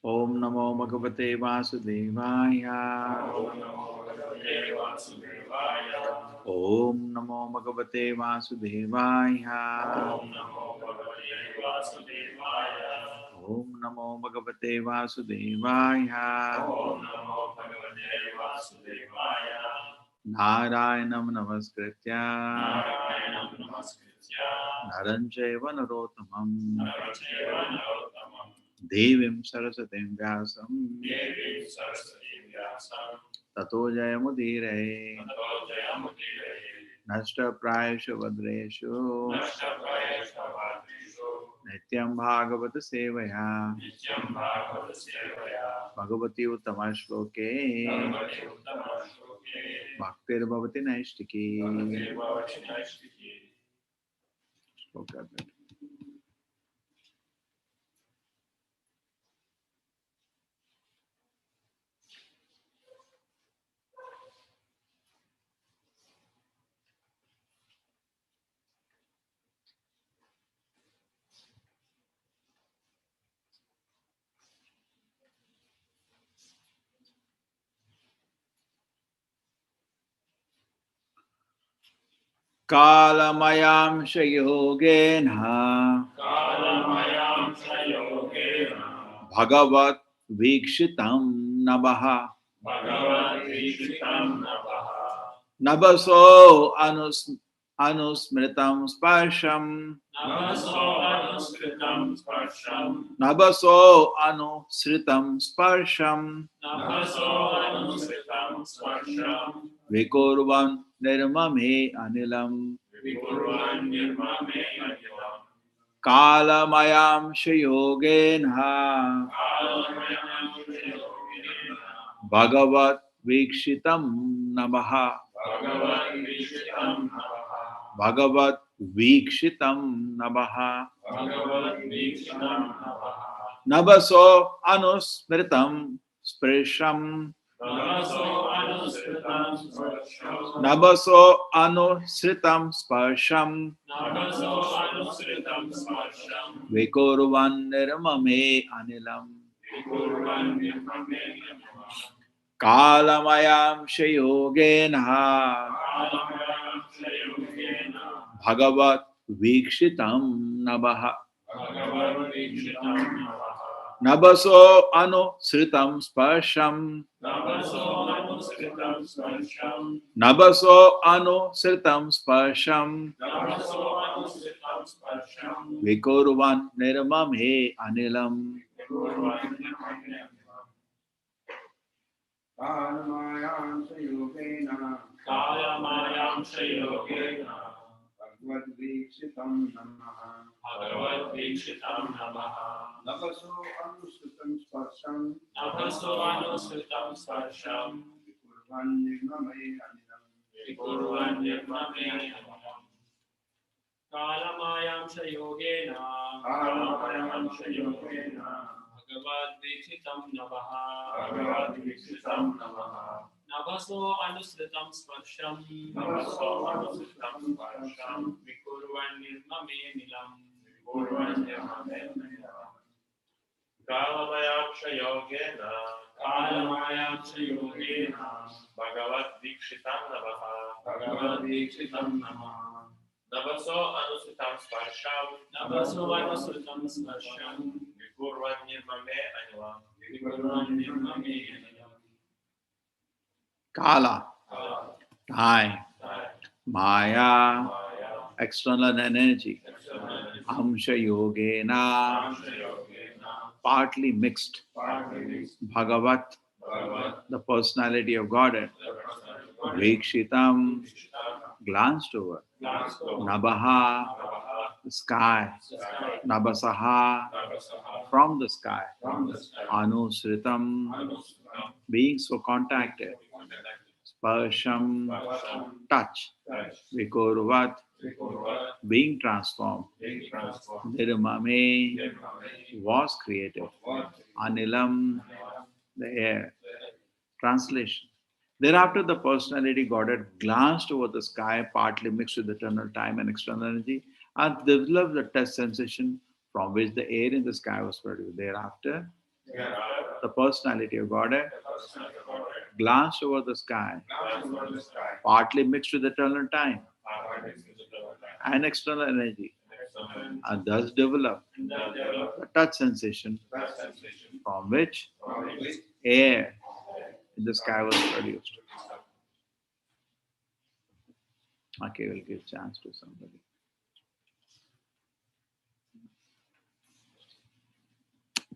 Om Namo Bhagavate Vasudevaya. Om Namo Bhagavate Vasudevaya. Om Namo Bhagavate Vasudevaya. Narayanam Namaskritya Naranchaiva Narottamam Devim Sarasatim Vyasam Tato Jayamudire Nashta Prayashu Vadreshu Nityam Bhagavata Sevaya Bhagavati Uttama Shloke Bhaktir Bhavati Naishtiki Shloka. Kalamayam Shayogena Bhagavat Vikshitam Nabaha Nabaso Anusmritam Sparsham Nabaso Anusritam Sparsham Vikurvan Nirmame Anilam Kalamayam Shayogena Bhagavat Vikshitam Nabaha Bhagavat Vikshitam Nabaha Nabaso Anusmritam Sprisham Nabaso Anusritam Sparsham Vikurvan Nirmame Anilam Kalamayam Shayogena Bhagavat Vikshitam Nabaha Nabaso Anusritam Sparsham Nabaso Anusritam Sparsham Vikurvan Nirmame Anilam Kalamayam Shayogena Bhagavad Vikshitam Namaha Nabaso Anusritam Sparsham Vikurvan Nirmame Anilam Kalamayam Shayogena Bhagavad Vikshitam Namaha Nabaso Anusritam Sparsham Vikurvan Nirmame Nilam Kalamayam Shayogena Bhagavat Vikshitam Namaha Nabaso Anusitam Sparsham Vikurvan Nirmame Anilam Kala, time, Maya, external energy, Amsha Yogena, partly mixed, Bhagavat, the personality of Godhead, Vikshitam, glanced over, Nabaha, the sky, Nabasaha, from the sky, Anusritam, being so contacted, Sparsham, touch, Vikurvat, being transformed, Nirmame, was created, Anilam, the air. Translation. Thereafter, the personality Godhead glanced over the sky, partly mixed with eternal time and external energy, and developed the test sensation from which the air in the sky was produced. Thereafter, the personality of Godhead glanced over the sky, partly mixed with eternal time and external energy, and thus developed a touch sensation from which air in the sky was produced. Okay, we'll give chance to somebody.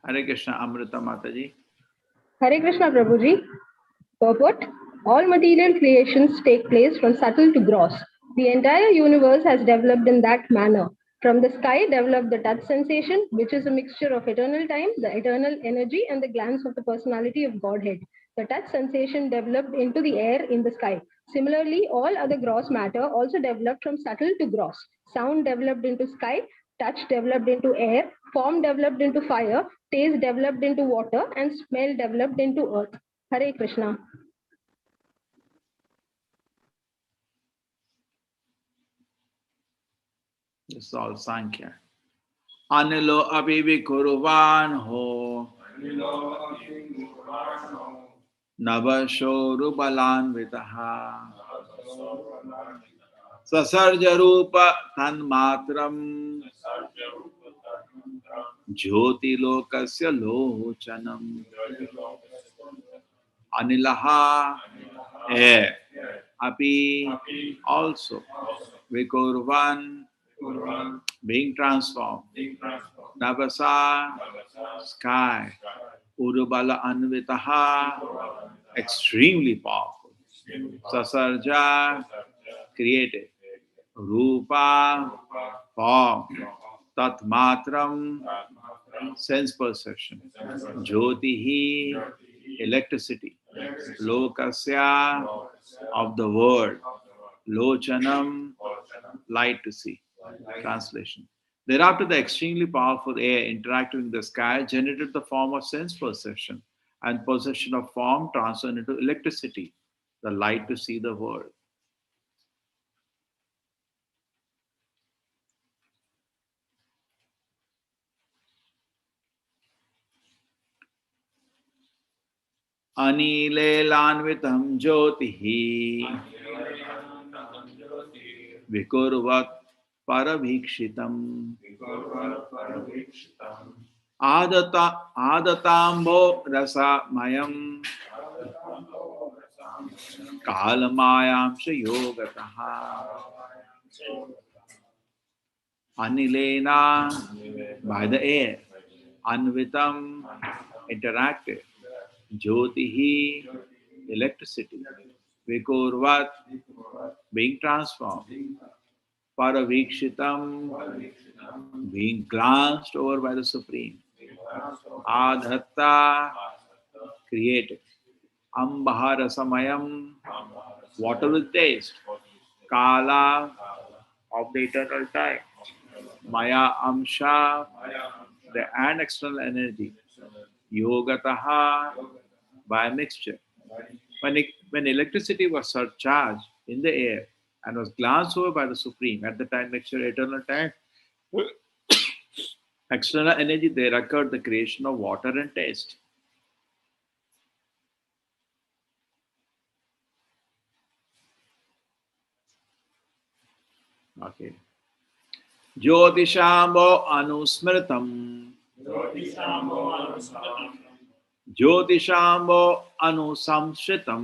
Hare Krishna, Amrita Mataji. Hare Krishna Prabhuji. Purport: all material creations take place from subtle to gross. The entire universe has developed in that manner. From the sky developed the touch sensation, which is a mixture of eternal time, the eternal energy, and the glance of the personality of Godhead. The touch sensation developed into the air in the sky. Similarly, all other gross matter also developed from subtle to gross. Sound developed into sky, touch developed into air, form developed into fire, taste developed into water, and smell developed into earth. Hare Krishna. This is all Sankhya. Anilo abivi kuruvan ho navasho rubalan vitaha sasarja rupa tanmatram jyoti lokasya lochanam anilaha air api also vikurvan being transformed navasa sky urubala anvitaha extremely powerful sasarja created rupa form tatmatram sense perception jyotihi electricity lokasya of the world lochanam light to see. Translation. Thereafter, the extremely powerful air interacting with the sky generated the form of sense perception, and perception of form transferred into electricity, the light to see the world. Anilelanvitam jyotihi vikurvat parabhikshitam adatambo rasamayam kalamayam yogataha anilena by the air anvitam interacted jyotihi electricity vikurvat being transformed paravikshitam being glanced over by the Supreme adhatta created ambaharasamayam water with taste kala of the eternal time maya amsha the and external energy yogataha by mixture when electricity was surcharged in the air and was glanced over by the Supreme at the time mixture eternal time external energy there occurred the creation of water and taste. Okay. Jyotishambo anusmritam Jyotishambo anusamshritam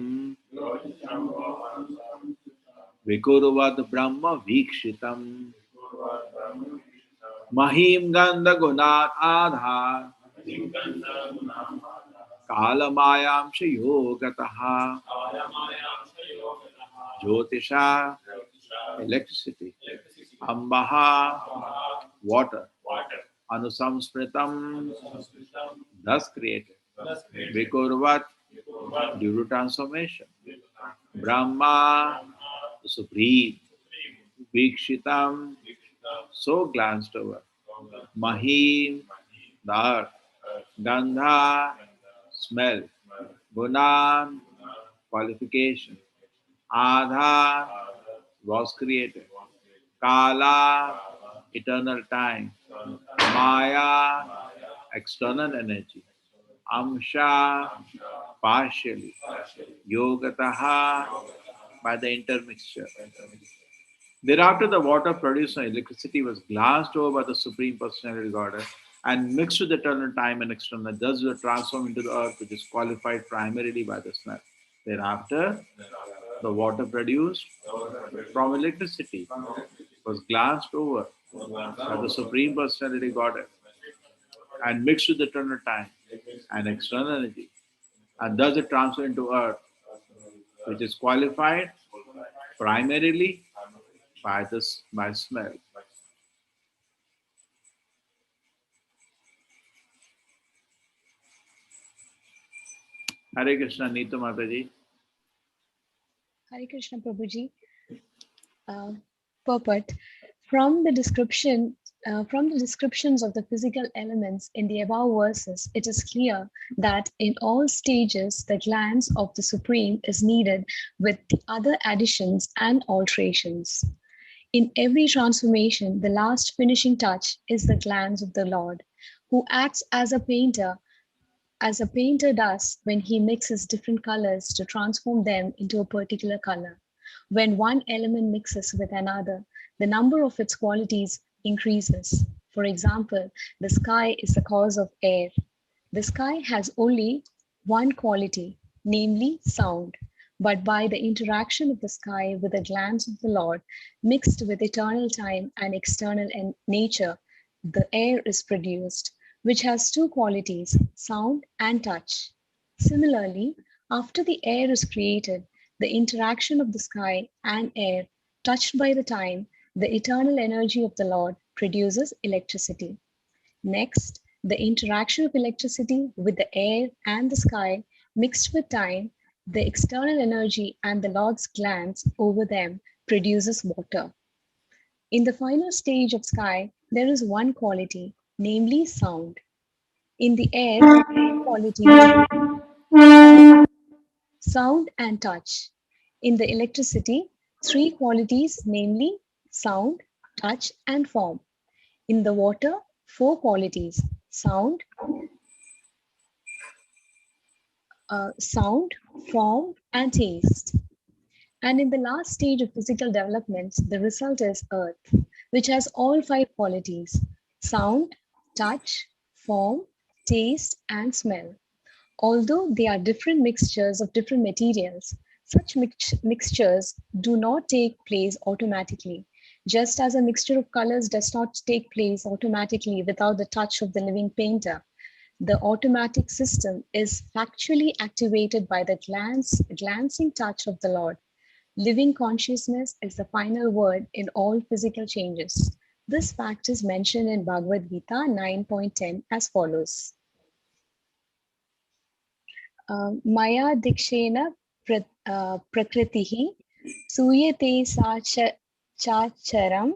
Vikurvad Brahma Vikshitam Mahim Gandha Gunat Adha Kalamayam Shayogataha Jyotisha electricity Ambaha water Anusamsmritam thus created Vikurvat due to transformation Brahma the Supreme Vikshitam so glanced over Mahim the earth Gandha smell Gunan qualification Adha was created Kala eternal time Maya external energy Amsha, partially. Yogataha, by the intermixture. Thereafter, the water produced from electricity was glassed over by the Supreme Personality Godhead and mixed with eternal time and external. Thus, was transformed into the earth, which is qualified primarily by the smell. Thereafter, the water produced from electricity was glassed over by the Supreme Personality Godhead and mixed with eternal time and external energy. And thus it transferred into earth, which is qualified primarily by smell. Hare Krishna, Neetu Mataji. Hare Krishna Prabhuji. Purport. From the description, from the descriptions of the physical elements in the above verses, it is clear that in all stages the glance of the Supreme is needed with the other additions and alterations. In every transformation, the last finishing touch is the glance of the Lord, who acts as a painter does when he mixes different colors to transform them into a particular color. When one element mixes with another, the number of its qualities increases. For example, the sky is the cause of air. The sky has only one quality, namely sound. But by the interaction of the sky with the glance of the Lord, mixed with eternal time and external nature, the air is produced, which has two qualities, sound and touch. Similarly, after the air is created, the interaction of the sky and air, touched by the time, the eternal energy of the Lord produces electricity. Next, the interaction of electricity with the air and the sky, mixed with time, the external energy and the Lord's glance over them produces water. In the final stage of sky, there is one quality, namely sound. In the air, three qualities, sound and touch. In the electricity, three qualities, namely sound, touch, and form. In the water, four qualities, sound, form, and taste. And in the last stage of physical development, the result is earth, which has all five qualities, sound, touch, form, taste, and smell. Although they are different mixtures of different materials, such mixtures do not take place automatically, just as a mixture of colors does not take place automatically without the touch of the living painter. The automatic system is factually activated by the glancing touch of the Lord. Living consciousness is the final word in all physical changes. This fact is mentioned in Bhagavad Gita 9.10 as follows. Maya dikshena prakritihi suyate chacharam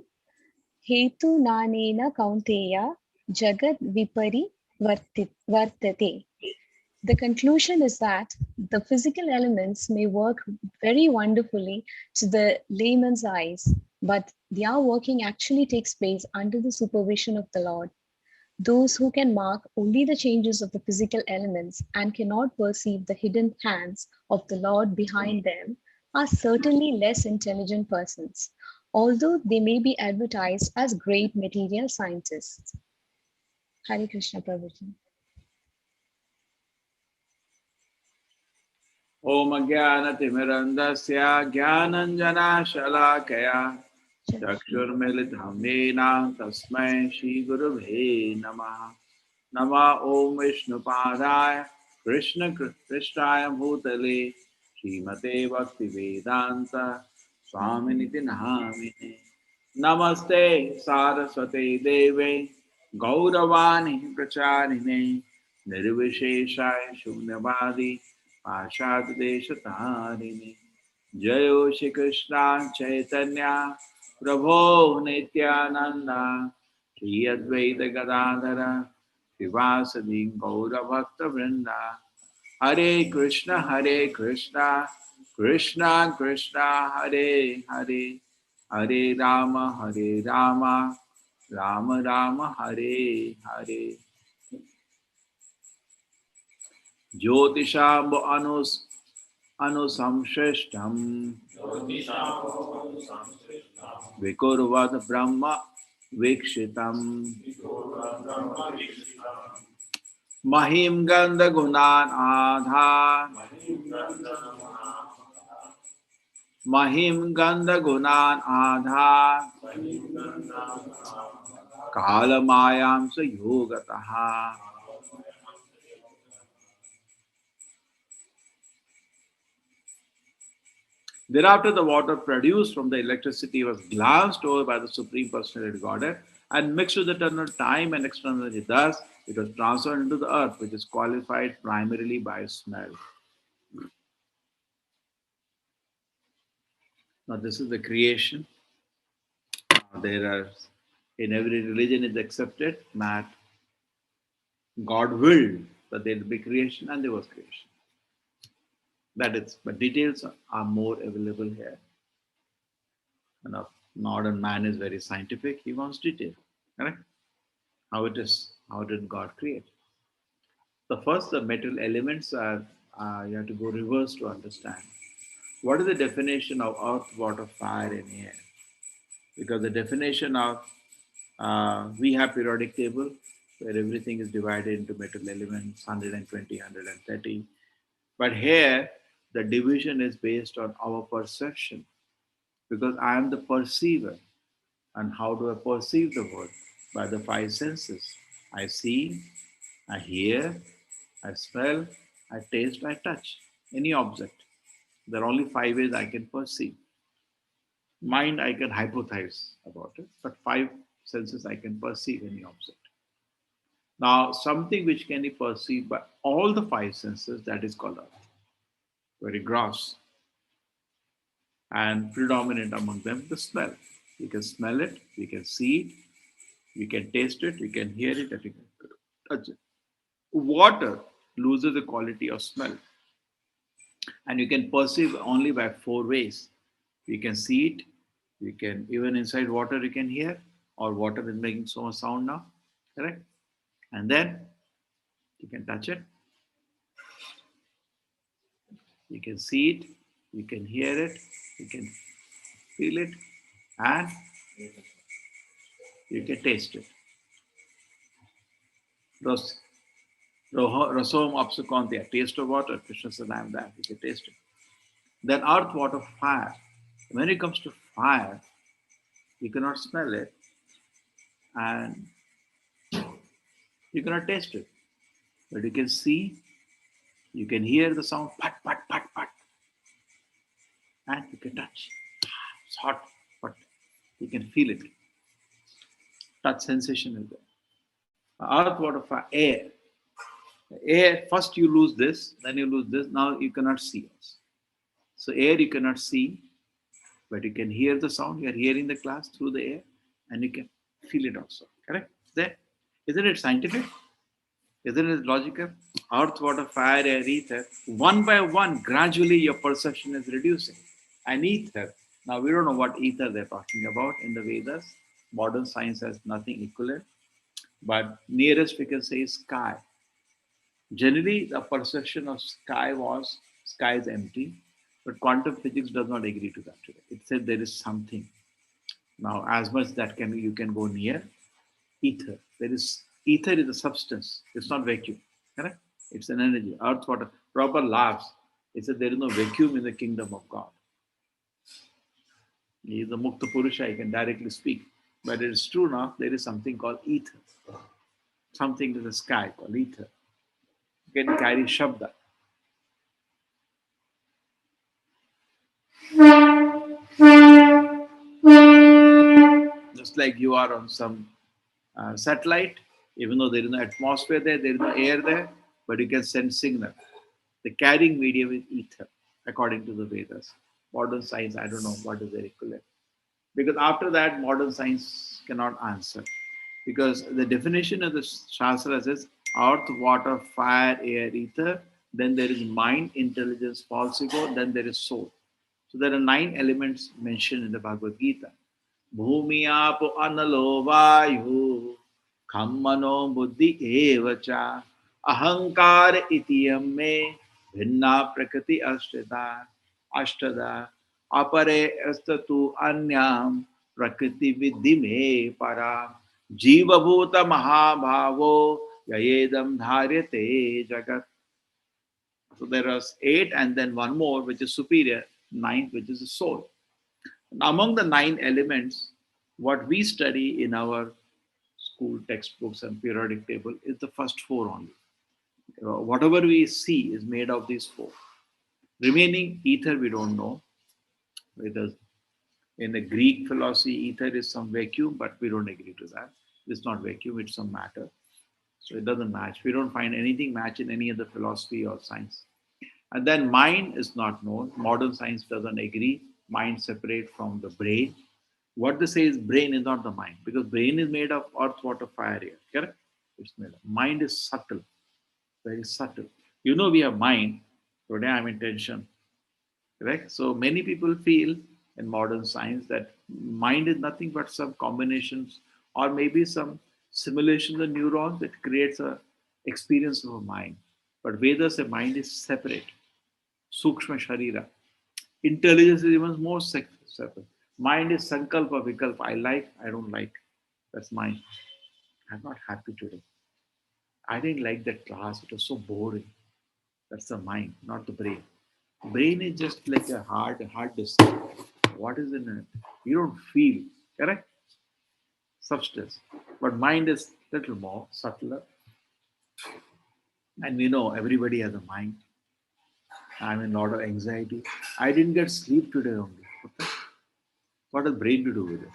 hetu nanena kaunteya jagad vipari vartate. The conclusion is that the physical elements may work very wonderfully to the layman's eyes, but their working actually takes place under the supervision of the Lord. Those who can mark only the changes of the physical elements and cannot perceive the hidden hands of the Lord behind them are certainly less intelligent persons, although they may be advertised as great material scientists. Hare Krishna Prabhuji. Om Jnanatimirandasya Jnananjana Shalakaya Chakshurmilitam Yena Tasmai Shri Gurubhe Namaha. Nama Om Vishnupadaya Krishnaya Bhutale Srimate Bhaktivedanta Swaminiti Namine. Namaste Saraswate Deve Gauravani Pracharine Nirvisheshaya Shunyavadi Pashad Deshatarine. Jayo Shri Krishna Chaitanya Prabho Nityananda Shri Advaita Gadadhara Srivasadi Gaura Bhakta Vrinda. Hare Krishna, Krishna Krishna, Hare Hare, Hare Rama, Rama Rama, Hare Hare. Jyotishambo anusamshrishtam Vikurvad Brahma Vikshitam Mahim Gandha Gunan Adha Mahim Gandha Gunan Adha Kalamayam sa yogataha. Thereafter, the water produced from the electricity was glanced over by the Supreme Personality Godhead and mixed with eternal time and external energy. Thus, it was transferred into the earth, which is qualified primarily by smell. Now, this is the creation. There are, in every religion, it's accepted that God willed that there will be creation, and there was creation. That is, but details are more available here. You know, modern man is very scientific. He wants detail. Correct? How it is? How did God create? The first, the metal elements are you have to go reverse to understand. What is the definition of earth, water, fire, and air? Because the definition of we have periodic table where everything is divided into metal elements 120, 130. But here the division is based on our perception because I am the perceiver. And how do I perceive the world? By the five senses. I see, I hear, I smell, I taste, I touch any object. There are only five ways I can perceive. Mind, I can hypothesize about it, but five senses I can perceive any object. Now, something which can be perceived by all the five senses, that is called earth. Very gross. And predominant among them, the smell. You can smell it, you can see it, you can taste it, you can hear it, and you can touch it. Water loses the quality of smell. And you can perceive only by four ways. You can see it, you can, even inside water, you can hear, or water is making so much sound now, correct? And then you can touch it, you can see it, you can hear it, you can feel it, and you can taste it. Rasom apsukantia, taste of water, Krishna said, I am that, you can taste it. Then earth, water, fire. When it comes to fire, you cannot smell it and you cannot taste it. But you can see, you can hear the sound, pat, pat, pat, pat. And you can touch. It's hot, but you can feel it. Touch sensation is there. Earth, water, fire, air. Air, first you lose this, then you lose this. Now you cannot see us. So air you cannot see, but you can hear the sound. You are hearing the class through the air, and you can feel it also. Correct? There. Isn't it scientific? Isn't it logical? Earth, water, fire, air, ether. One by one, gradually your perception is reducing. And ether. Now we don't know what ether they're talking about in the Vedas. Modern science has nothing equivalent. But nearest we can say is sky. Generally, the perception of sky is empty, but quantum physics does not agree to that today. It said there is something. Now, as much that you can go near ether. Ether is a substance. It's not vacuum. Correct? It's an energy. Earth, water. Prabhupada laughs. He said there is no vacuum in the kingdom of God. He is the Mukta Purusha. He can directly speak. But it is true now. There is something called ether. Something in the sky called ether. You can carry Shabda. Just like you are on some satellite, even though there is no atmosphere there is no air there, but you can send signal. The carrying medium is ether, according to the Vedas. Modern science, I don't know what is their equivalent. Because after that, modern science cannot answer. Because the definition of the Shastra says earth, water, fire, air, ether, then there is mind, intelligence, false ego, then there is soul. So there are 9 elements mentioned in the Bhagavad Gita. Bhumi apo analo vayu khammano buddhi evacha Ahankar itiyam me bhinna prakriti ashtada apare astatu anyam prakriti vidhi me para jiva bhuta mahabhavo yayedam dharyate jagat. So there are 8 and then one more which is superior, 9th which is the soul. And among the 9 elements, what we study in our school textbooks and periodic table is the first 4 only. Whatever we see is made of these 4. Remaining ether we don't know. Whether in the Greek philosophy ether is some vacuum, but we don't agree to that. It's not vacuum, it's some matter. So it doesn't match. We don't find anything match in any other philosophy or science. And then mind is not known. Modern science doesn't agree. Mind separate from the brain. What they say is brain is not the mind, because brain is made of earth, water, fire, air. Correct? It's made of. Mind is subtle, very subtle. You know we have mind. Today I'm in tension. Correct? So many people feel in modern science that mind is nothing but some combinations or maybe some simulations of neurons that creates a experience of a mind. But Vedas say mind is separate. Sukshma Sharira. Intelligence is even more separate. Mind is Sankalpa Vikalpa. I like, I don't like. That's mind. I'm not happy today. I didn't like that class. It was so boring. That's the mind, not the brain. Brain is just like a hard disk. What is in it? You don't feel, correct? Substance. But mind is little more subtler. And you know, everybody has a mind. I'm in a lot of anxiety. I didn't get sleep today only. What does brain to do with it?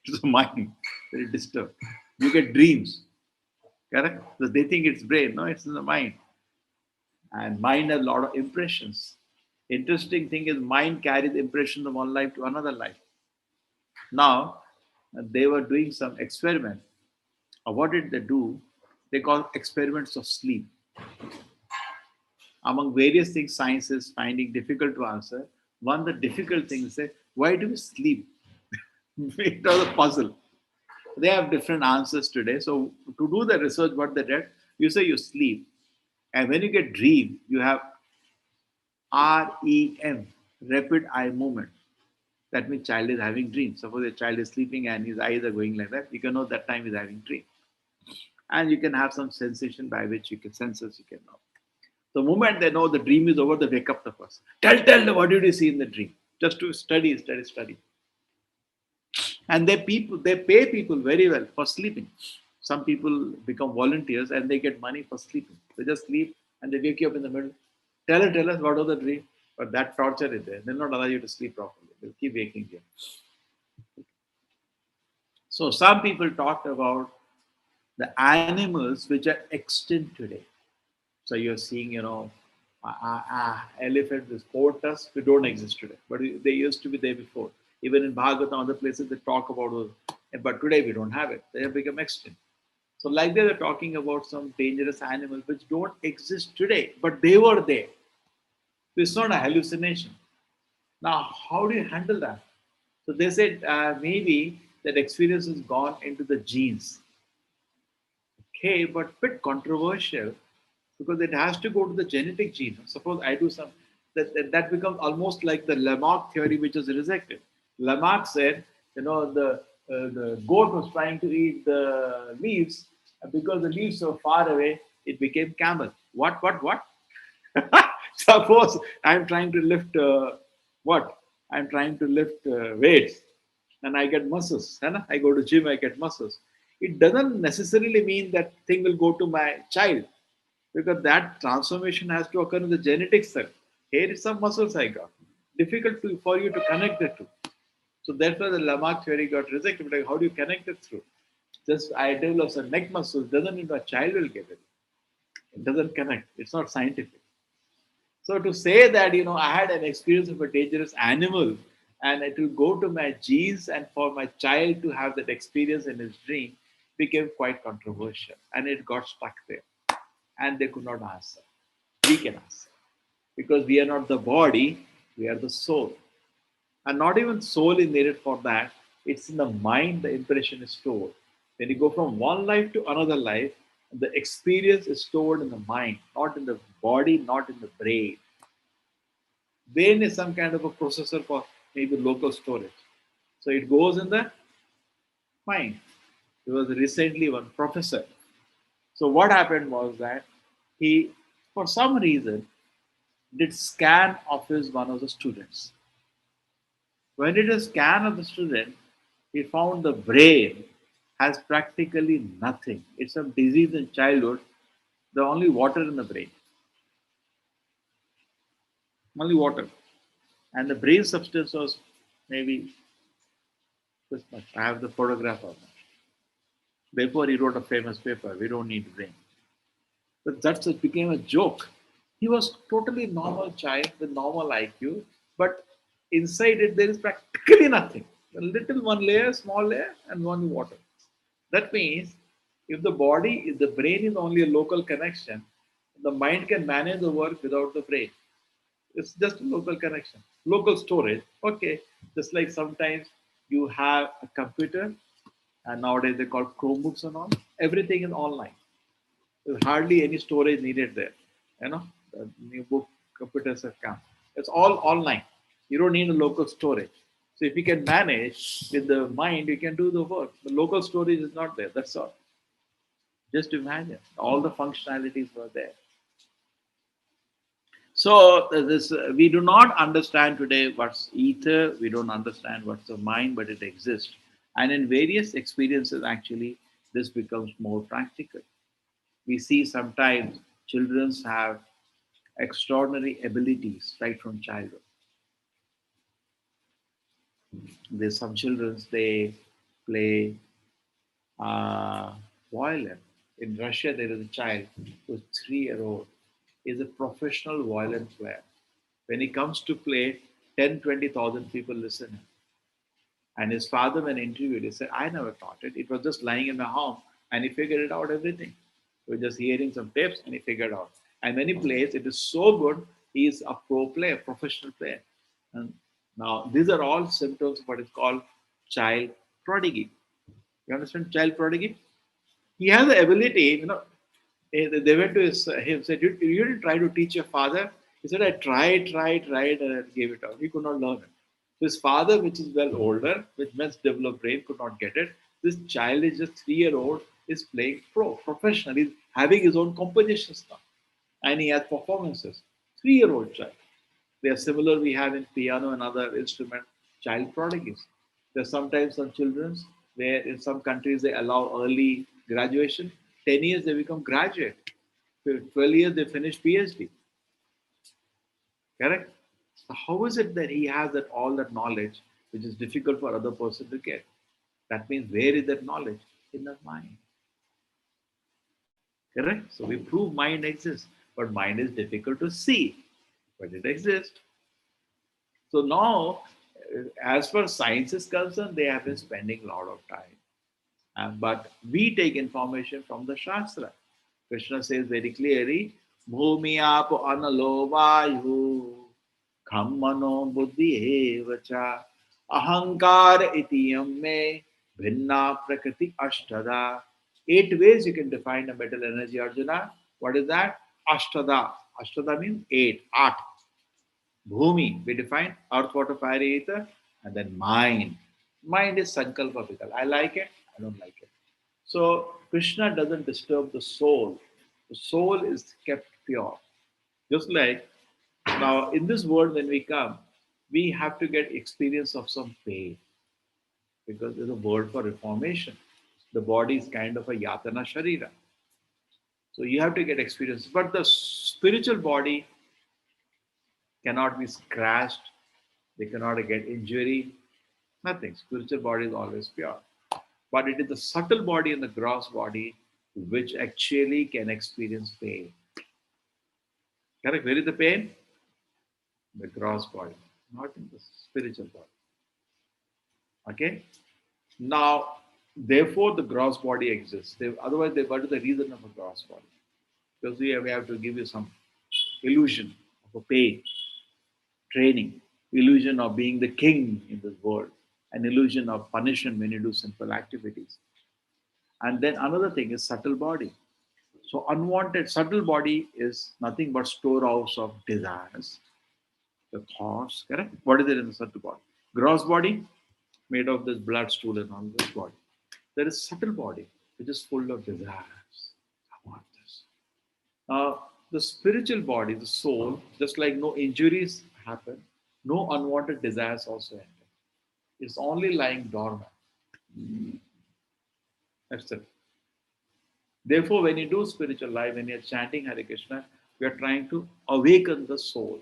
It's the mind, very disturbed. You get dreams, correct? So they think it's brain. No, it's in the mind. And mind has a lot of impressions. Interesting thing is mind carries impressions of one life to another life. Now, they were doing some experiment. What did they do? They call experiments of sleep. Among various things science is finding difficult to answer, one the difficult thing is say, why do we sleep? It was a puzzle. They have different answers today. So to do the research, what they did, you say you sleep. And when you get dream, you have REM, rapid eye movement. That means child is having dreams. Suppose a child is sleeping and his eyes are going like that, you can know that time is having dream. And you can have some sensation by which you can senses you can know. The moment they know the dream is over, they wake up the person. Tell, what did you see in the dream? Just to study. And they pay people very well for sleeping. Some people become volunteers and they get money for sleeping. They just sleep and they wake you up in the middle. Tell us what was the dream. But that torture is there. They'll not allow you to sleep properly. They'll keep waking you. So some people talked about the animals which are extinct today. So you're seeing, elephants, this tortoise, they don't exist today. But they used to be there before. Even in Bhagavatam, other places, they talk about those. But today we don't have it. They have become extinct. So like they're talking about some dangerous animals which don't exist today, but they were there. It's not a hallucination. Now, how do you handle that? So they said maybe that experience has gone into the genes. Okay, but bit controversial because it has to go to the genetic gene. Suppose I do some, that becomes almost like the Lamarck theory, which is rejected. Lamarck said, the goat was trying to eat the leaves, and because the leaves were far away, it became camel. What? Suppose I'm trying to lift I'm trying to lift weights, and I get muscles. I go to gym, I get muscles. It doesn't necessarily mean that thing will go to my child, because that transformation has to occur in the genetic cell. Here is some muscles I got. Difficult for you to connect the two. So therefore the Lamarck theory got rejected. But how do you connect it through? Just I develop some neck muscles doesn't mean a child will get it. It doesn't connect. It's not scientific. So to say that, I had an experience of a dangerous animal and it will go to my genes and for my child to have that experience in his dream became quite controversial and it got stuck there. And they could not answer. We can answer. Because we are not the body, we are the soul. And not even soul is needed for that. It's in the mind the impression is stored. When you go from one life to another life, The experience is stored in the mind, not in the body, not in the brain. Brain is some kind of a processor for maybe local storage. So it goes in the mind. There was recently one professor. So what happened was that he, for some reason, did scan of his one of the students. When it is scan of the student, he found the brain has practically nothing. It's a disease in childhood. The only water in the brain, only water, and the brain substance was maybe this much. I have the photograph of that. Therefore, he wrote a famous paper. We don't need brain. But that's it became a joke. He was totally normal child with normal IQ, but inside it there is practically nothing. A little one layer, small layer, and one water. That means if the body, if the brain is only a local connection, the mind can manage the work without the brain. It's just a local connection, local storage. Okay, just like sometimes you have a computer, and nowadays they call Chromebooks and all. Everything is online. There's hardly any storage needed there. You know, the new book computers have come. It's all online. You don't need a local storage. So if you can manage with the mind, you can do the work. The local storage is not there. That's all. Just imagine all the functionalities were there. So this we do not understand today what's ether. We don't understand what's the mind, but it exists. And in various experiences, actually, this becomes more practical. We see sometimes children have extraordinary abilities right from childhood. There's some children they play uh, violin. In Russia, there is a child who's 3 year old. He's a professional violin player. When he comes to play, 10, 20,000 people listen. And his father, when interviewed, he said, I never taught it. It was just lying in my home and he figured it out everything. We were just hearing some tapes and he figured out. And when he plays, it is so good, he is a pro player, professional player. And now, these are all symptoms of what is called child prodigy. You understand child prodigy? He has the ability, they went to him, said, you didn't try to teach your father? He said, I tried, and I gave it up. He could not learn it. So his father, which is well older, with much developed brain, could not get it. This child is just 3 year old, is playing professional. He's having his own compositions now. And he has performances. 3 year old child. They are similar we have in piano and other instrument, child prodigies. There's sometimes some children where in some countries they allow early graduation. 10 years they become graduate. 12 years they finish PhD. Correct? So how is it that he has that all that knowledge which is difficult for other person to get? That means where is that knowledge? In the mind. Correct? So we prove mind exists, but mind is difficult to see, but it exists. So now, as far as science is concerned, they have been spending a lot of time. But we take information from the Shastra. Krishna says very clearly, Bhumi apo analo vayu khammano buddhi evacha ahankar itiyam me bhinna prakriti ashtada. 8 ways you can define a metal energy, Arjuna. What is that? Ashtada. Ashtada means 8, art. Bhumi, we define earth, water, fire, ether, and then mind. Mind is sankalpa vikal. I like it, I don't like it. So Krishna doesn't disturb the soul. The soul is kept pure. Just like now in this world when we come, we have to get experience of some pain because there's a word for reformation. The body is kind of a yatana sharira. So you have to get experience. But the spiritual body cannot be scratched, they cannot get injury, nothing. Spiritual body is always pure. But it is the subtle body and the gross body which actually can experience pain. Correct? Where is the pain? The gross body, not in the spiritual body. Okay? Now, therefore, the gross body exists. Otherwise, what is the reason of a gross body? Because we have to give you some illusion of a pain, training, illusion of being the king in this world, an illusion of punishment when you do simple activities. And then another thing is subtle body. So unwanted subtle body is nothing but storehouse of desires, the thoughts, correct? What is it in the subtle body? Gross body, made of this blood, stool, and all this body. There is subtle body, which is full of desires. I want this. The spiritual body, the soul, just like no injuries happen, no unwanted desires also enter. It's only lying dormant. That's it. Therefore, when you do spiritual life, when you're chanting Hare Krishna, we are trying to awaken the soul.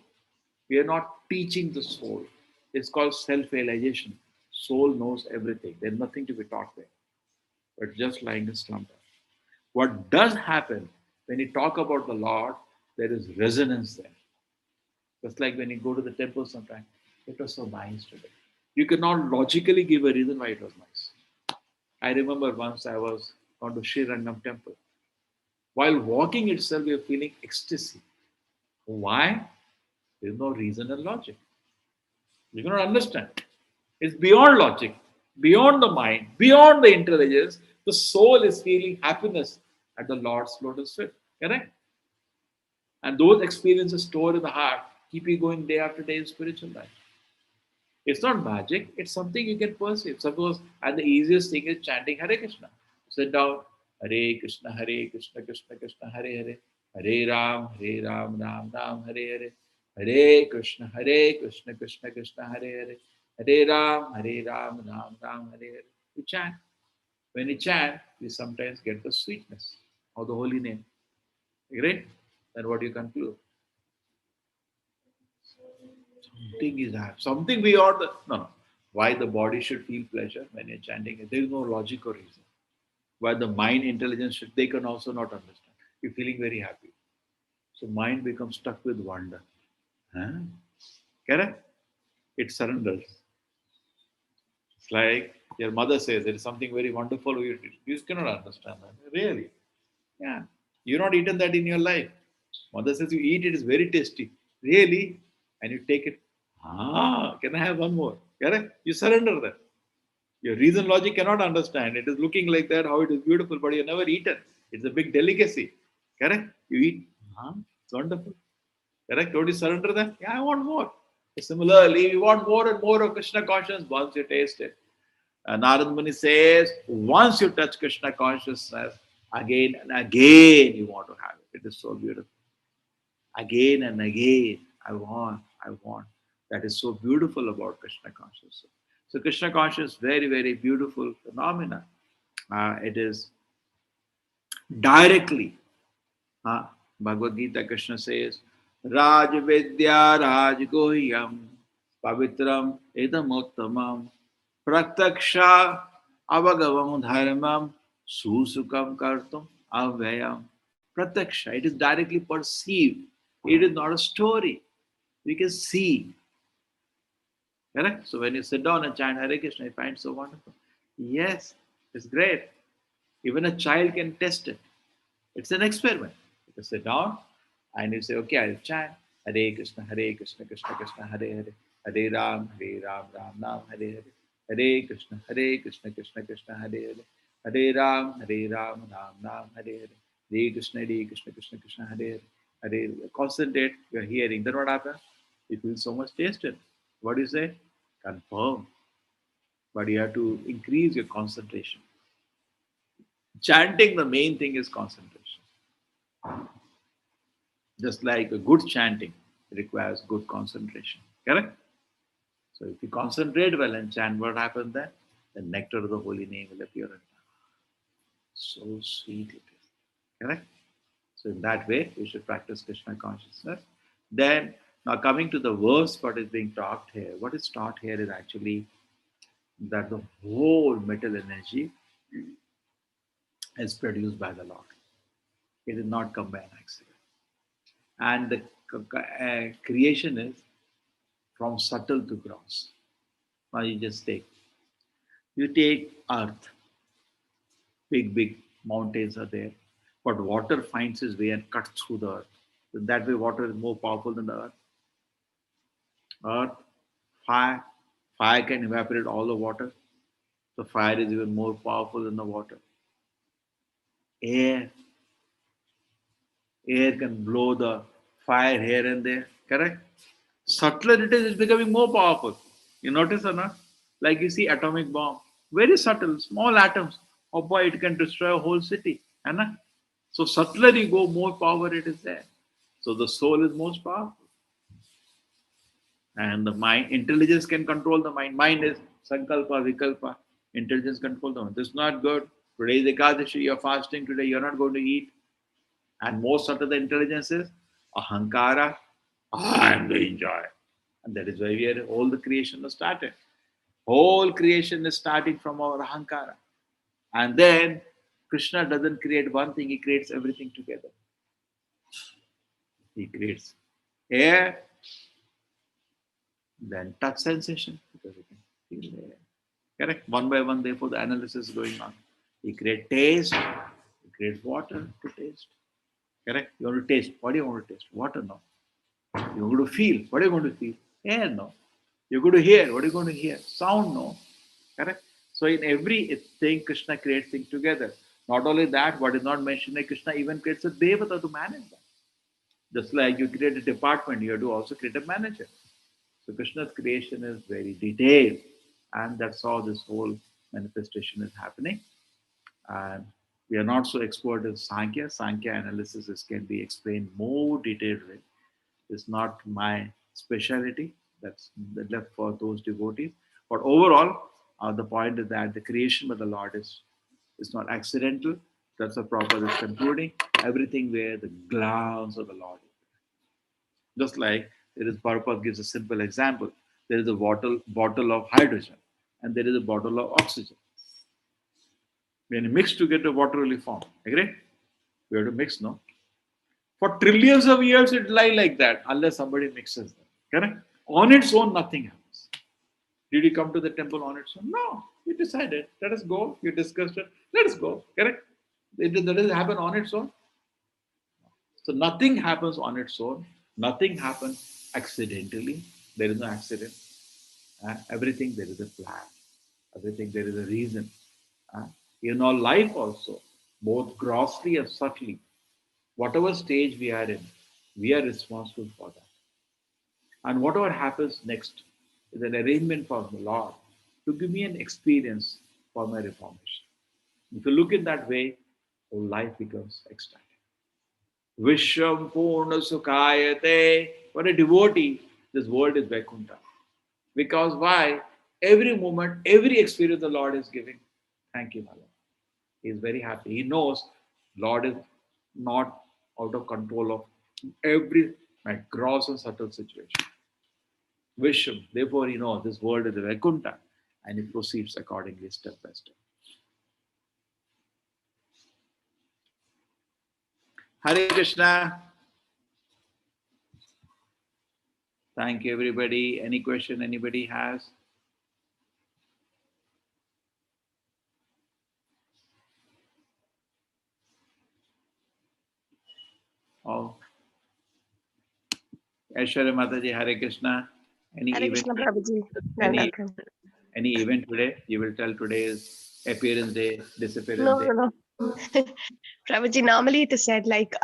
We are not teaching the soul. It's called self-realization. Soul knows everything. There's nothing to be taught there, but just lying in slumber. What does happen when you talk about the Lord, there is resonance there. Just like when you go to the temple sometimes, it was so nice today. You cannot logically give a reason why it was nice. I remember once I was gone to Sri Rangam temple. While walking itself, we are feeling ecstasy. Why? There's no reason and logic. You cannot understand. It's beyond logic, beyond the mind, beyond the intelligence. The soul is feeling happiness at the Lord's lotus feet. Correct? And those experiences stored in the heart keep you going day after day in spiritual life. It's not magic, it's something you can perceive. Suppose, and the easiest thing is chanting Hare Krishna. Sit down, Hare Krishna, Hare Krishna, Krishna Krishna, Hare Hare, Hare Ram, Ram Ram, Hare Hare, Hare Krishna, Krishna Krishna, Hare Hare, Hare Ram, Ram Hare Hare. You chant. When you chant, you sometimes get the sweetness of the holy name. Great? Then what do you conclude? Something is happening. Something beyond the no. Why the body should feel pleasure when you're chanting it? There is no logic or reason. Why the mind intelligence should they can also not understand. You're feeling very happy. So mind becomes stuck with wonder. Huh? Correct? It surrenders. It's like your mother says there is something very wonderful you did. You cannot understand that. Really? Yeah. You've not eaten that in your life. Mother says you eat it is very tasty. Really? And you take it. Can I have one more? Correct? You surrender that. Your reason logic cannot understand. It is looking like that, how it is beautiful, but you never eaten. It's a big delicacy. Correct? You eat. It's wonderful. Correct? Don't you surrender that? Yeah, I want more. Similarly, you want more and more of Krishna consciousness once you taste it. Narad Muni says, once you touch Krishna consciousness, again and again you want to have it. It is so beautiful. Again and again, I want. That is so beautiful about Krishna consciousness. So Krishna consciousness is very, very beautiful phenomena. It is directly. Bhagavad Gita, Krishna says, Raj Vidya Raj Gohyam Pavitram Edamottamam Prataksha Avagavam Dharmam Susukam Kartum Avyayam. Prataksha, it is directly perceived. It is not a story. We can see. Correct? So when you sit down and chant Hare Krishna, you find it so wonderful. Yes, it's great. Even a child can test it. It's an experiment. You can sit down and you say, okay, I'll chant Hare Krishna, Krishna Krishna, Hare Hare, Hare Ram, Ram Ram, Hare Hare, Hare Krishna, Krishna Krishna, Hare Hare, Hare Ram, Ram Ram, Hare Hare, Hare Krishna, Krishna, Hare Hare, Hare. Concentrate, you're hearing. Then what happens? You feel so much tasted. What do you say? Confirm. But you have to increase your concentration. Chanting, the main thing is concentration. Just like a good chanting requires good concentration. Correct? So if you concentrate well and chant, what happens then? The nectar of the holy name will appear. So sweet it is. Correct? So in that way, we should practice Krishna consciousness. Then, now coming to the verse, what is being taught here? What is taught here is actually that the whole metal energy is produced by the Lord. It did not come by an accident. And the creation is from subtle to gross. Now you just take earth, big mountains are there, but water finds its way and cuts through the earth. So that way water is more powerful than the earth. Earth, fire can evaporate all the water. So fire is even more powerful than the water. Air, Air can blow the fire here and there. Correct? Subtler it is, it's becoming more powerful. You notice or not? Like you see atomic bomb, very subtle, small atoms. Oh boy, it can destroy a whole city. Hai. So subtler you go, more power it is there. So the soul is most powerful. And the mind, intelligence can control the mind. Mind is sankalpa, vikalpa. Intelligence control the mind. This is not good. Today is Ekadashi, you're fasting today, you're not going to eat. And most of the intelligence is ahankara, I am the enjoy. And that is why we are all the creation is started. Whole creation is starting from our ahankara. And then Krishna doesn't create one thing, he creates everything together. He creates air, then touch sensation, because you can feel the air. Correct? One by one, therefore the analysis is going on. He creates taste, he creates water to taste. Correct? You want to taste. What do you want to taste? Water, no. You're going to feel. What are you going to feel? Air, no. You're going to hear. What are you going to hear? Sound, no. Correct? So in every thing, Krishna creates things together. Not only that, what is not mentioned, like Krishna even creates a devata to manage that. Just like you create a department, you have to also create a manager. So Krishna's creation is very detailed, and that's how this whole manifestation is happening. And we are not so expert in Sankhya. Sankhya analysis can be explained more detailed way. It's not my specialty. That's left for those devotees. But overall, the point is that the creation of the Lord is not accidental. That's the proper is concluding. Everything where the glance of the Lord is. Just like there is Prabhupada gives a simple example. There is a bottle of hydrogen and there is a bottle of oxygen. When you mix together, water will form. Agree? We have to mix, no? For trillions of years, it lie like that unless somebody mixes them. Correct? On its own, nothing happens. Did you come to the temple on its own? No. You decided, let us go. You discussed it. Let us go. Correct? It doesn't happen on its own. So nothing happens on its own. Nothing happens accidentally. There is no accident. Everything there is a plan. Everything there is a reason. In our life also, both grossly and subtly, whatever stage we are in, we are responsible for that. And whatever happens next is an arrangement from the Lord to give me an experience for my reformation. If you look in that way, whole life becomes ecstatic. Vishwam Purna Sukhayate. For a devotee, this world is Vaikuntha. Because why? Every moment, every experience the Lord is giving. Thank you, Lord. He is very happy. He knows Lord is not out of control of every gross and subtle situation. Vishwam. Therefore, he knows this world is a Vaikuntha and he proceeds accordingly step by step. Hare Krishna. Thank you, everybody. Any question anybody has? Oh, Aishwarya Mataji, Hare Krishna. Any Hare event? Krishna Prabhuji. Any Welcome. any event today? You will tell today's appearance day, disappearance No, day. no, no. Prabhuji, normally it is said like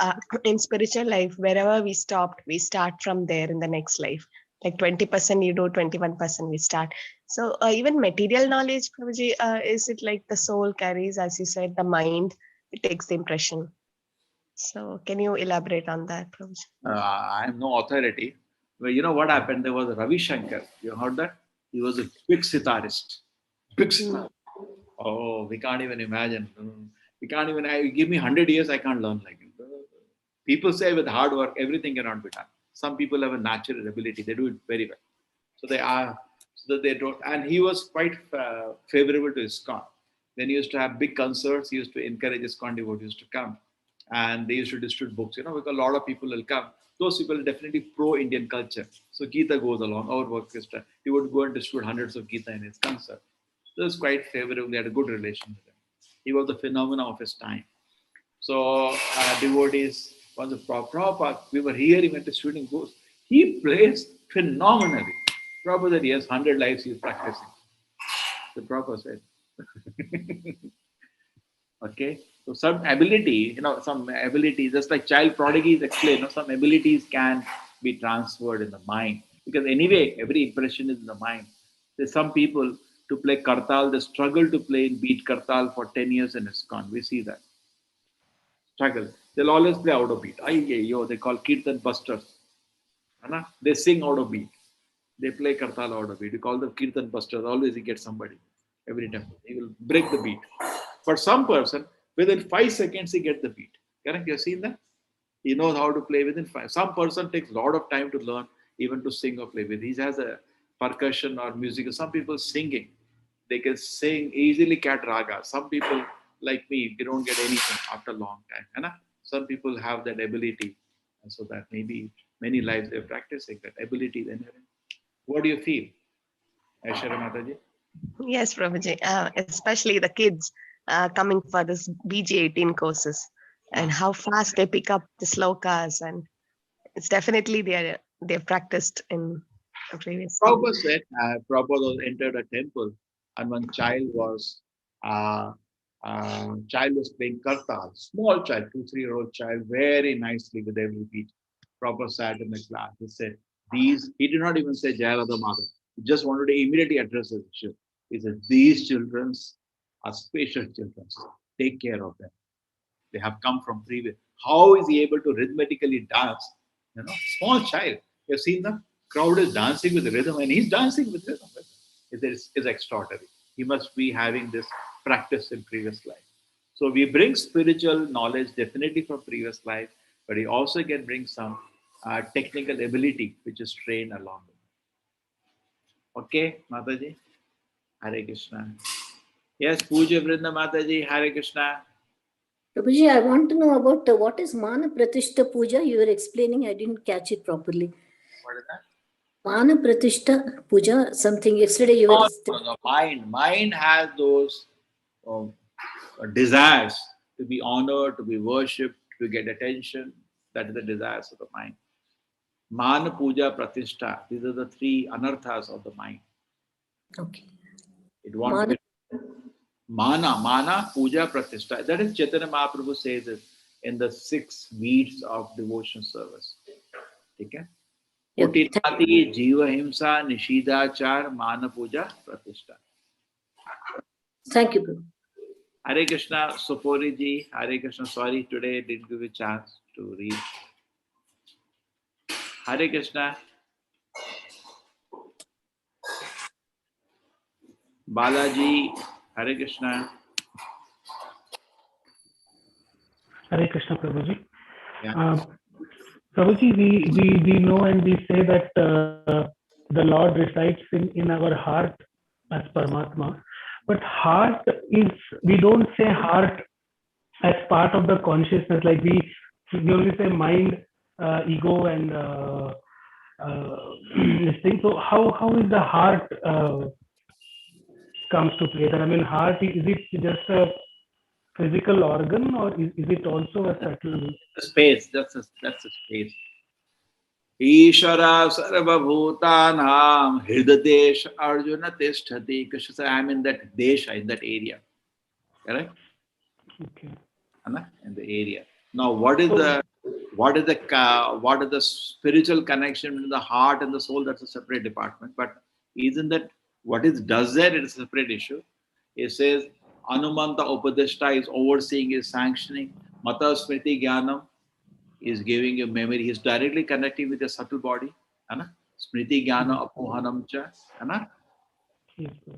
in spiritual life, wherever we stopped, we start from there in the next life. Like 20% you do, 21% we start. So even material knowledge, Prabhuji, is it like the soul carries, as you said, the mind, it takes the impression. So can you elaborate on that, Prabhuji? I am no authority. But you know what happened? There was Ravi Shankar. You heard that? He was a big sitarist. Big sitar. Oh, we can't even imagine. We can't even. Give me 100 years, I can't learn like him. People say with hard work, everything cannot be done. Some people have a natural ability; they do it very well. So they are. So that they don't. And he was quite favorable to ISKCON. When he used to have big concerts, he used to encourage ISKCON devotees to come, and they used to distribute books. You know, because a lot of people will come. Those people are definitely pro-Indian culture. So Gita goes along. Our work is he would go and distribute hundreds of Gita in his concert. So it was quite favorable. They had a good relation with him. He was the phenomenon of his time. So devotees, once the Prabhupada, we were hearing at the shooting goes. He plays phenomenally. Prabhupada said, yes, 100 lives he is practicing. The Prabhupada said. Okay, so some ability, some ability, just like child prodigies explain, some abilities can be transferred in the mind, because anyway, every impression is in the mind. There's some people to play kartal, they struggle to play in beat kartal for 10 years in ISKCON. We see that struggle. They'll always play out of beat. They call kirtan busters. They sing out of beat. They play kartal out of beat. We call them kirtan busters. Always he gets somebody every time. He will break the beat. For some person, within 5 seconds he gets the beat. Correct? You have seen that? He knows how to play within 5. Some person takes a lot of time to learn, even to sing or play with. He has a percussion or music. Some people singing, they can sing easily cat raga. Some people like me, they don't get anything after a long time. Some people have that ability, and so that maybe many lives they're practicing that ability. Then, what do you feel, Aishwarya Mataji? Yes, Prabhuji. Especially the kids coming for this BG18 courses, and how fast they pick up the slokas, and it's definitely they're practiced in a previous. Prabhupada said, Prabhupada entered a temple, and one child was playing kartal, small child, 2-3-year-old child, very nicely with every beat. Prabhupada sat in the class. He said, he did not even say Jai Radha Madhav. He just wanted to immediately address the issue. He said, these children are special children. Take care of them. They have come from previous. How is he able to rhythmically dance? Small child. You've seen the crowd is dancing with rhythm, and he's dancing with rhythm. It's extraordinary. He must be having this practice in previous life. So we bring spiritual knowledge definitely from previous life, but he also can bring some technical ability which is trained along with it. Okay, Mataji? Hare Krishna. Yes, Puja Vrinda Mataji, Hare Krishna. Prabhuji, I want to know about what is Mana Pratishta Puja. You were explaining, I didn't catch it properly. What is that? Mana Pratishta Puja, something yesterday you were. No, mind has those desires to be honored, to be worshipped, to get attention. That is the desires of the mind. Mana, Puja, Pratishtha. These are the 3 anarthas of the mind. Okay. It wants to be Mana, Puja, Pratishtha. That is Chaitanya Mahaprabhu says it in the 6 weeds of devotion service. Okay? Kutinati, Jiva Himsa, Nishidachar, Mana, Puja, Pratishtha. Thank you, Prabhu. Hare Krishna, Sopori ji, Hare Krishna. Sorry, today I didn't give you a chance to read. Hare Krishna. Balaji, Hare Krishna. Hare Krishna, Prabhuji. Yeah. Prabhuji, we know and we say that the Lord resides in our heart as Paramatma. But heart is, we don't say heart as part of the consciousness, like we only say mind, ego, and this thing. So how is the heart comes to play there? I mean, heart, is it just a physical organ, or is it also a subtle space? That's a space. Ishara sarvabhutanam hridadesh arjuna tishtati. Krishna said, I'm in that desha, in that area. Correct? Okay. In the area. Now, what is the spiritual connection between the heart and the soul? That's a separate department. But isn't that what it does there? It's a separate issue. It says Anumanta Upadishta is overseeing, is sanctioning. Mata Smriti Jnanam is giving you memory. He's directly connecting with the subtle body. Smriti Jnana Apohanam Cha.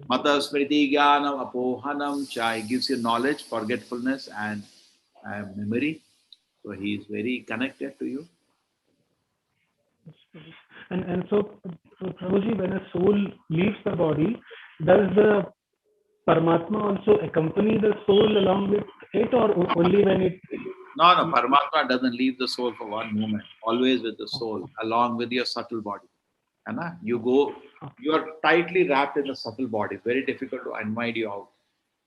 Mata Smriti Jnanam Apohanam Cha. He gives you knowledge, forgetfulness, and memory. So he is very connected to you. And so Prabhuji, when a soul leaves the body, does the Paramatma also accompany the soul along with it, or only when it? No, Paramatma doesn't leave the soul for one moment. Always with the soul, along with your subtle body. You are tightly wrapped in the subtle body. Very difficult to unwind you out.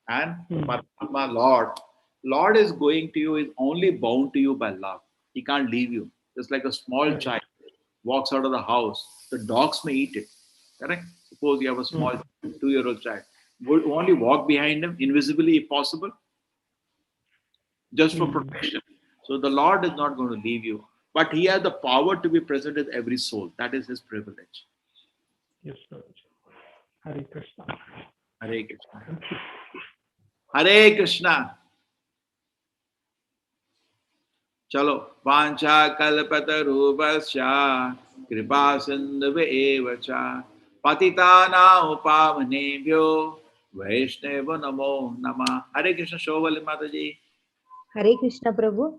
And Paramatma, Lord is going to you, is only bound to you by love. He can't leave you. Just like a small child walks out of the house, the dogs may eat it. Correct? Suppose you have a small 2-year-old child. Would only walk behind him invisibly if possible? just for protection. So the Lord is not going to leave you, but He has the power to be present in every soul. That is His privilege. Yes, Prabhuji. Hare Krishna. Hare Krishna. Hare Krishna. Chalo. Vancha kalpata rupasya kripa sindhave evacha patitana upamanebhyo Vaishnava namo nama. Hare Krishna. Shobali Mataji. Hare Krishna Prabhu.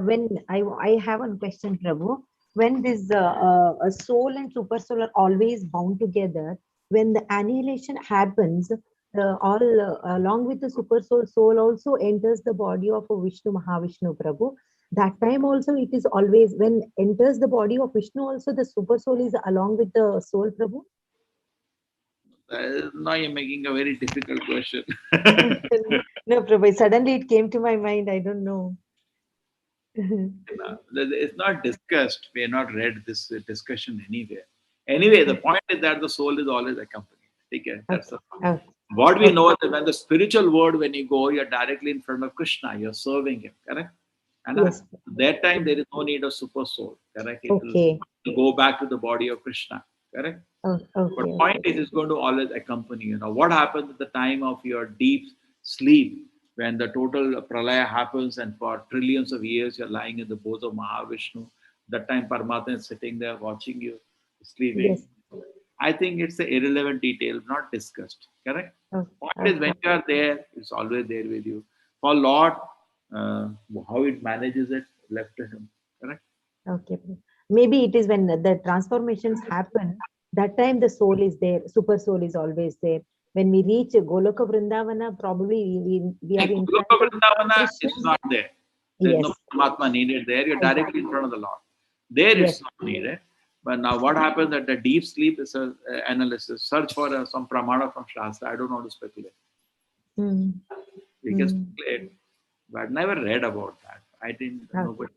When I have one question, Prabhu. When this a soul and super soul are always bound together, when the annihilation happens, all along with the super soul, soul also enters the body of a Vishnu Mahavishnu Prabhu. That time also it is always when enters the body of Vishnu also the super soul is along with the soul Prabhu. Now you're making a very difficult question. No Prabhu, suddenly it came to my mind. I don't know. No, it's not discussed. We have not read this discussion anywhere. Anyway, the point is that the soul is always accompanied. Okay, that's the point. Okay. What we know is that when the spiritual world, when you go, you're directly in front of Krishna, you're serving him, correct? And Yes. that time there is no need of super soul, correct? It Okay. will go back to the body of Krishna, correct? Oh, okay. But point is, it's going to always accompany you. Now, what happens at the time of your deep sleep, when the total pralaya happens, and for trillions of years you're lying in the bosom of Mahavishnu? That time Paramatma is sitting there watching you sleeping. Yes. I think it's an irrelevant detail, not discussed. Correct? Okay. Point is, when you are there, it's always there with you. For Lord, how it manages it, left to Him. Correct? Okay. Maybe it is when the transformations happen, that time the soul is there, super soul is always there. When we reach Goloka Vrindavana, probably we are in front Goloka of Vrindavana Krishna. is not there. There is Yes. no Paramatma needed there. You're directly in front of the Lord. There Yes. it's not needed. But now what happens at the deep sleep is an analysis. Search for some pramana from Shastra. I don't want to speculate. Mm. We can speculate, but never read about that. I think Okay. nobody.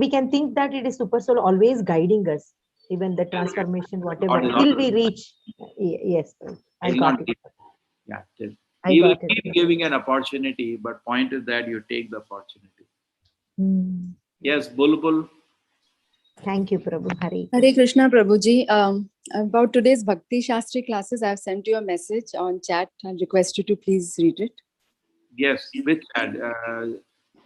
We can think that it is super soul always guiding us, even the transformation, whatever, Lord is till not- we reach. Yes, I He'll got not it. give. Yeah, till. I He will got it. keep giving an opportunity, but point is that you take the opportunity. Mm. Yes, Bulbul. Thank you, Prabhu. Hari. Hare Krishna Prabhuji. About today's Bhakti Shastri classes, I have sent you a message on chat and request you to please read it. Yes, which ad? The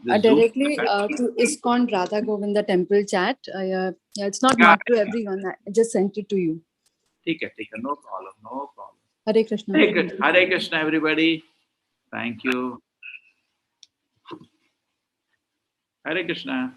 Zoom Directly chat? to ISKCON Radha Govinda temple chat. Yeah, it's not Yeah, marked to everyone. I just sent it to you. Take it. No problem. No problem. Hare Krishna. Hare Krishna, everybody. Thank you. Hare Krishna.